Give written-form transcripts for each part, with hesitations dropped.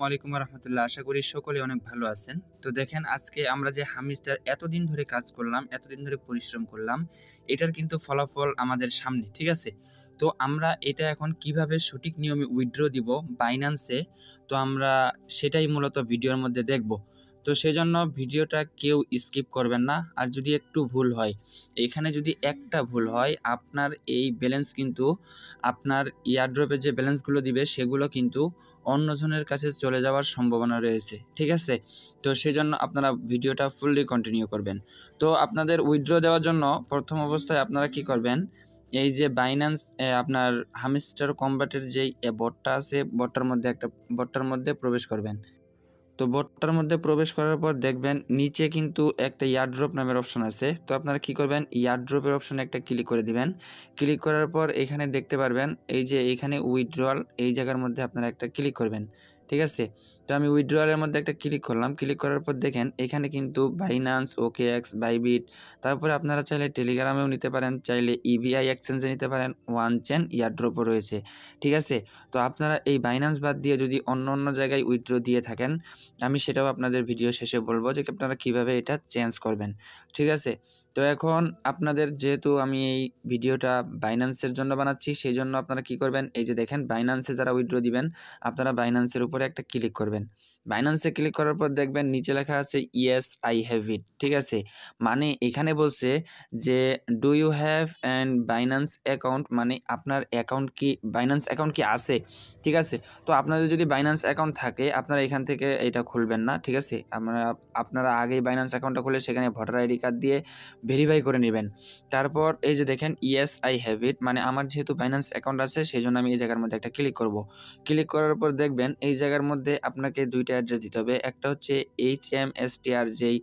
আলাইকুম রহমতুল্লাহ। আশা করি সকলে অনেক ভালো আছেন। তো দেখেন, আজকে আমরা যে হামিস্টার এতদিন ধরে কাজ করলাম, এতদিন ধরে পরিশ্রম করলাম, এটার কিন্তু ফলাফল আমাদের সামনে, ঠিক আছে? তো আমরা এটা এখন কিভাবে সঠিক নিয়মে উইথড্র দিব বাইন্যান্সে, তো আমরা সেটাই মূলত ভিডিওর মধ্যে দেখব। তো সেজন্য ভিডিওটা কেউ স্কিপ করবেন না। আর যদি একটু ভুল হয়, এখানে যদি একটা ভুল হয়, আপনার এই ব্যালেন্স কিন্তু আপনার ইয়ারড্রপে যে ব্যালেন্সগুলো দিবে সেগুলো কিন্তু অন্যজনের কাছে চলে যাওয়ার সম্ভাবনা রয়েছে, ঠিক আছে? তো সেই জন্য আপনারা ভিডিওটা ফুললি কন্টিনিউ করবেন। তো আপনাদের উইথড্র দেওয়ার জন্য প্রথম অবস্থায় আপনারা কি করবেন, এই যে বাইন্যান্স আপনার হামিস্টার কম্বাটের যেই বটটা আছে, বটটার মধ্যে প্রবেশ করবেন। তো বটটার মধ্যে প্রবেশ করার পর দেখবেন নিচে কিন্তু একটা ইয়ারড্রপ নামের অপশন আছে। তো আপনারা কি করবেন, ইয়ারড্রপের অপশনে একটা ক্লিক করে দিবেন। ক্লিক করার পর এখানে দেখতে পারবেন এই যে এখানে উইথড্রয়াল, এই জায়গার মধ্যে আপনারা একটা ক্লিক করবেন, ঠিক আছে? তো আমি উইথড্রয়ালের মধ্যে একটা ক্লিক করলাম। ক্লিক করার পর দেখেন এখানে কিন্তু বাইন্যান্স, ওকেএক্স, বাইবিট, তারপরে আপনারা চাইলে টেলিগ্রামেও নিতে পারেন, চাইলে ইভিআই এক্সচেঞ্জে নিতে পারেন, ওয়ান চেন ইয়ারড্রপও রয়েছে, ঠিক আছে? তো আপনারা এই বাইন্যান্স বাদ দিয়ে যদি অন্য জায়গায় উইথড্র দিয়ে থাকেন, আমি সেটাও আপনাদের ভিডিও শেষে বলবো যে আপনারা কিভাবে এটা চেঞ্জ করবেন, ঠিক আছে? তো এখন আপনাদের যেহেতু আমি এই ভিডিওটা বাইন্যান্সের জন্য বানাচ্ছি, সেই জন্য আপনারা কি করবেন, এই যে দেখেন বাইন্যান্সে যারা উইথড্র দিবেন আপনারা বাইন্যান্সের উপরে একটা ক্লিক করবেন। বাইন্যান্সে ক্লিক করার পর দেখবেন নিচে লেখা আছে ইয়েস আই হ্যাভ ইট, ঠিক আছে? মানে এখানে বলছে যে do you have and binance account, মানে আপনার অ্যাকাউন্ট কি, বাইন্যান্স অ্যাকাউন্ট কি আছে, ঠিক আছে? তো আপনাদের যদি বাইন্যান্স অ্যাকাউন্ট থাকে আপনারা এখান থেকে এটা খুলবেন না, ঠিক আছে? আপনারা আগেই বাইন্যান্স অ্যাকাউন্টটা খুলে সেখানে ভোটার আইডি কার্ড দিয়ে ভেরিফাই করে নেবেন। তারপর এই যে দেখেন ইয়েস আই হ্যাভ ইট, মানে আমার যেহেতু বাইন্যান্স অ্যাকাউন্ট আছে সেই জন্য আমি এই জায়গার মধ্যে একটা ক্লিক করব। ক্লিক করার পর দেখবেন এই জায়গার মধ্যে আপনাকে দুইটা অ্যাড্রেস দিতে হবে। একটা হচ্ছে HMSTR যেই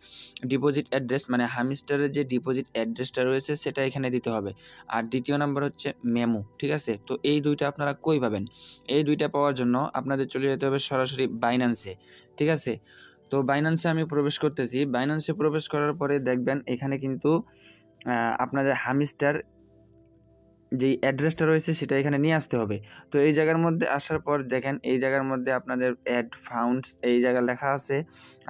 ডিপোজিট অ্যাড্রেস, মানে হামিস্টারের যে ডিপোজিট অ্যাড্রেসটা রয়েছে সেটা এখানে দিতে হবে। আর দ্বিতীয় নাম্বার হচ্ছে মেমো, ঠিক আছে? তো এই দুইটা আপনারা কই পাবেন? এই দুইটা পাওয়ার জন্য আপনাদের চলে যেতে হবে সরাসরি বাইন্যান্সে, ঠিক আছে? তো বাইন্যান্সে আমি প্রবেশ করতেছি। বাইন্যান্সে প্রবেশ করার পরে দেখবেন এখানে কিন্তু আপনাদের হামিস্টার যেই অ্যাড্রেসটা রয়েছে সেটা এখানে নিয়ে আসতে হবে। তো এই জায়গার মধ্যে আসার পর দেখেন এই জায়গার মধ্যে আপনাদের অ্যাড ফাউন্ডস এই জায়গায় লেখা আছে।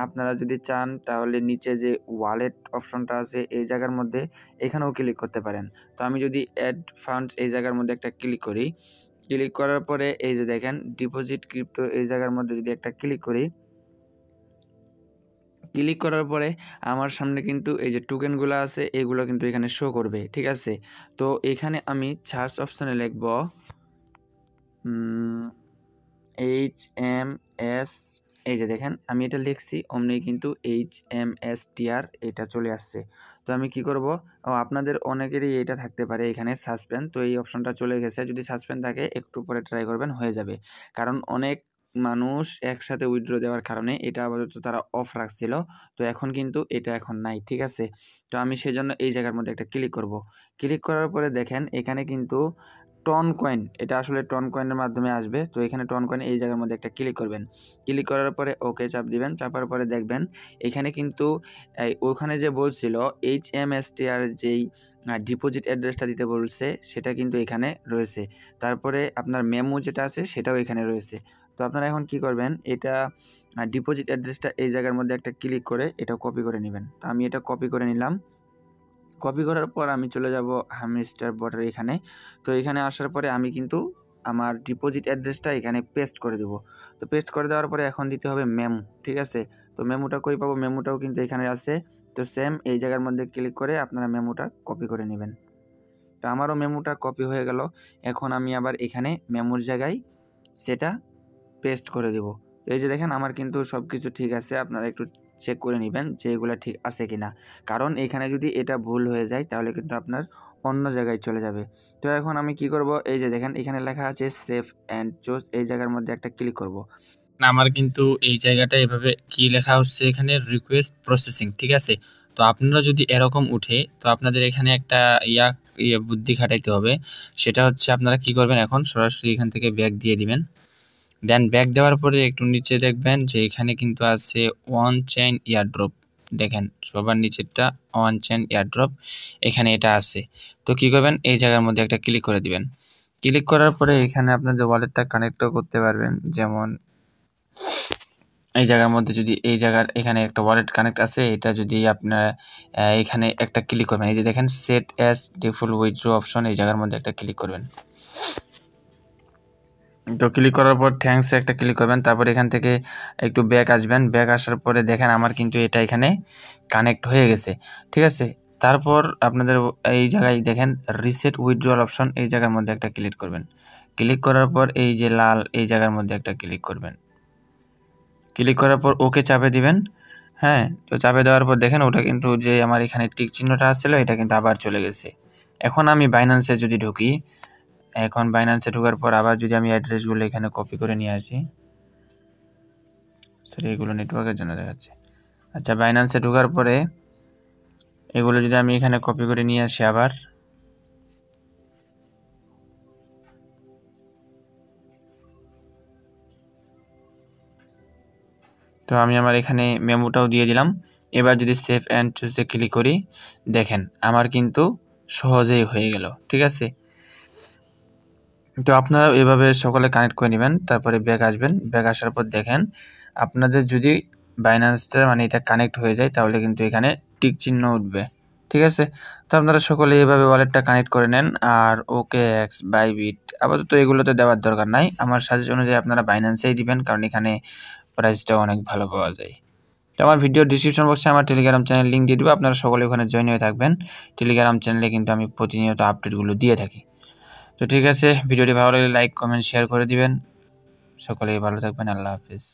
আপনারা যদি চান তাহলে নিচে যে ওয়ালেট অপশনটা আছে এই জায়গার মধ্যে এখানেও ক্লিক করতে পারেন। তো আমি যদি অ্যাড ফান্ডস এই জায়গার মধ্যে একটা ক্লিক করি, ক্লিক করার পরে এই যে দেখেন ডিপোজিট ক্রিপ্টো এই জায়গার মধ্যে যদি একটা ক্লিক করি, ক্লিক করার পরে আমার সামনে কিন্তু এই যে টোকেনগুলো আছে এগুলো কিন্তু এখানে শো করবে, ঠিক আছে? তো এখানে আমি সার্চ অপশানে লিখব HMS, এই যে দেখেন আমি এটা লিখছি অমনি কিন্তু HMSTR এটা চলে আসছে। তো আমি কি করব, আপনাদের অনেকেরই এটা থাকতে পারে এখানে সাসপেন্ড, তো এই অপশনটা চলে গেছে। যদি সাসপেন্ড থাকে একটু পরে ট্রাই করবেন, হয়ে যাবে। কারণ অনেক মানুষ একসাথে উইথড্র দেওয়ার কারণে এটা আপাতত তারা অফ রাখছিল, তো এখন কিন্তু এটা এখন নাই, ঠিক আছে? তো আমি সেজন্য এই জায়গার মধ্যে একটা ক্লিক করব। ক্লিক করার পরে দেখেন এখানে কিন্তু টন কয়েন, এটা আসলে টন কয়েনের মাধ্যমে আসবে। তো এখানে টন কয়েন এই জায়গার মধ্যে একটা ক্লিক করবেন। ক্লিক করার পরে ওকে চাপ দিবেন। চাপার পরে দেখবেন এখানে কিন্তু ওখানে যে বলছিল HMSTR যেই ডিপোজিট অ্যাড্রেসটা দিতে বলছে সেটা কিন্তু এখানে রয়েছে। তারপরে আপনার মেমো যেটা আছে সেটাও এখানে রয়েছে। তো আপনারা এখন কি করবেন, এটা ডিপোজিট অ্যাড্রেসটা এই জায়গার মধ্যে একটা ক্লিক করে এটা কপি করে নেবেন। তো আমি এটা কপি করে নিলাম। কপি করার পর আমি চলে যাব হামিস্টার বটের এখানে। তো এখানে আসার পরে আমি কিন্তু আমার ডিপোজিট অ্যাড্রেসটা এখানে পেস্ট করে দেব। তো পেস্ট করে দেওয়ার পরে এখন দিতে হবে মেমো, ঠিক আছে? তো মেমোটা কই পাবো, মেমোটাও কিন্তু এখানে আছে। তো সেম এই জায়গার মধ্যে ক্লিক করে আপনারা মেমোটা কপি করে নেবেন। তো আমারও মেমোটা কপি হয়ে গেল। এখন আমি আবার এখানে মেমোর জায়গায় সেটা পেস্ট করে দেব। তো এই যে দেখেন আমার কিন্তু সব কিছু ঠিক আছে। আপনারা একটু চেক করে নেবেন যে এগুলো ঠিক আছে কিনা, কারণ এখানে যদি এটা ভুল হয়ে যায় তাহলে কিন্তু আপনার অন্য জায়গায় চলে যাবে। তো এখন আমি কি করব, এই যে দেখেন এখানে লেখা আছে সেভ অ্যান্ড চুজ, এই জায়গার মধ্যে একটা ক্লিক করব। আমার কিন্তু এই জায়গাটা এভাবে কি লেখা হচ্ছে এখানে রিকোয়েস্ট প্রসেসিং, ঠিক আছে? তো আপনারা যদি এরকম উঠে তো আপনাদের এখানে একটা বুদ্ধি খাটাইতে হবে। সেটা হচ্ছে আপনারা কি করবেন, এখন সরাসরি এখান থেকে ব্যাক দিয়ে দিবেন। দেন ব্যাক দেওয়ার পরে একটু নিচে দেখবেন যে এখানে কিন্তু আছে ওয়ান চেইন ইয়ারড্রপ, দেখেন সবার নিচেরটা ওয়ান চেইন ইয়ারড্রপ, এখানে এটা আছে। তো কি করবেন, এই জায়গার মধ্যে একটা ক্লিক করে দিবেন। ক্লিক করার পরে এখানে আপনাদের ওয়ালেটটা কানেক্টও করতে পারবেন, যেমন এই জায়গার মধ্যে যদি এই জায়গার এখানে একটা ওয়ালেট কানেক্ট আছে, এটা যদি আপনার এখানে একটা ক্লিক করবেন, এই যে দেখেন set as default withdraw option, এই জায়গার মধ্যে একটা ক্লিক করবেন। তো ক্লিক করার পর থ্যাঙ্কস একটা ক্লিক করবেন, তারপর এখান থেকে একটু ব্যাক আসবেন। ব্যাক আসার পরে দেখেন আমার কিন্তু এটা এখানে কানেক্ট হয়ে গেছে, ঠিক আছে। তারপর আপনাদের এই জায়গায় দেখেন রিসেট উইথড্রয়াল অপশন, এই জায়গার মধ্যে একটা ক্লিক করবেন। ক্লিক করার পর এই যে লাল এই জায়গার মধ্যে একটা ক্লিক করবেন। ক্লিক করার পর ওকে চাপে দিবেন। হ্যাঁ, তো চাপে দেওয়ার পর দেখেন ওটা কিন্তু যে আমার এখানে টিক চিহ্নটা আসছিল এটা কিন্তু আবার চলে গেছে। এখন আমি বাইন্যান্সে যদি ঢুকি, এখন বাইন্যান্সে ঢোকার পর আবার যদি আমি অ্যাড্রেসগুলো এখানে কপি করে নিয়ে আসি, সরি এগুলো নেটওয়ার্কের জন্য দেখাচ্ছে। আচ্ছা, বাইন্যান্সে ঢোকার পরে এগুলো যদি আমি এখানে কপি করে নিয়ে আসি আবার, তো আমি আমার এখানে মেমোটাও দিয়ে দিলাম। এবার যদি সেভ অ্যান্ড চুজে ক্লিক করি, দেখেন আমার কিন্তু সহজেই হয়ে গেল, ঠিক আছে। তো আপনারা এভাবে সকলে কানেক্ট করে নেবেন, তারপরে ব্যাক আসবেন। ব্যাক আসার পর দেখেন আপনাদের যদি বাইন্যান্সটা মানে এটা কানেক্ট হয়ে যায় তাহলে কিন্তু এখানে টিক চিহ্ন উঠবে, ঠিক আছে। তো আপনারা সকলে এভাবে ওয়ালেটটা কানেক্ট করে নেন। আর OKX, বাইবিট আপাতত এগুলোতে দেওয়ার দরকার নাই, আমার সাজেশন অনুযায়ী আপনারা বাইন্যান্সেই দিবেন, কারণ এখানে প্রাইসটা অনেক ভালো পাওয়া যায়। তো আমার ভিডিও ডিসক্রিপশন বক্সে আমার টেলিগ্রাম চ্যানেল লিঙ্ক দিয়ে দেবো, আপনারা সকলে ওখানে জয়েন হয়ে থাকবেন। টেলিগ্রাম চ্যানেলে কিন্তু আমি প্রতিনিয়ত আপডেটগুলো দিয়ে থাকি। তো ঠিক আছে, ভিডিওটি ভালো লাগলে লাইক, কমেন্ট, শেয়ার করে দিবেন। সকলেই ভালো থাকবেন। আল্লাহ হাফিজ।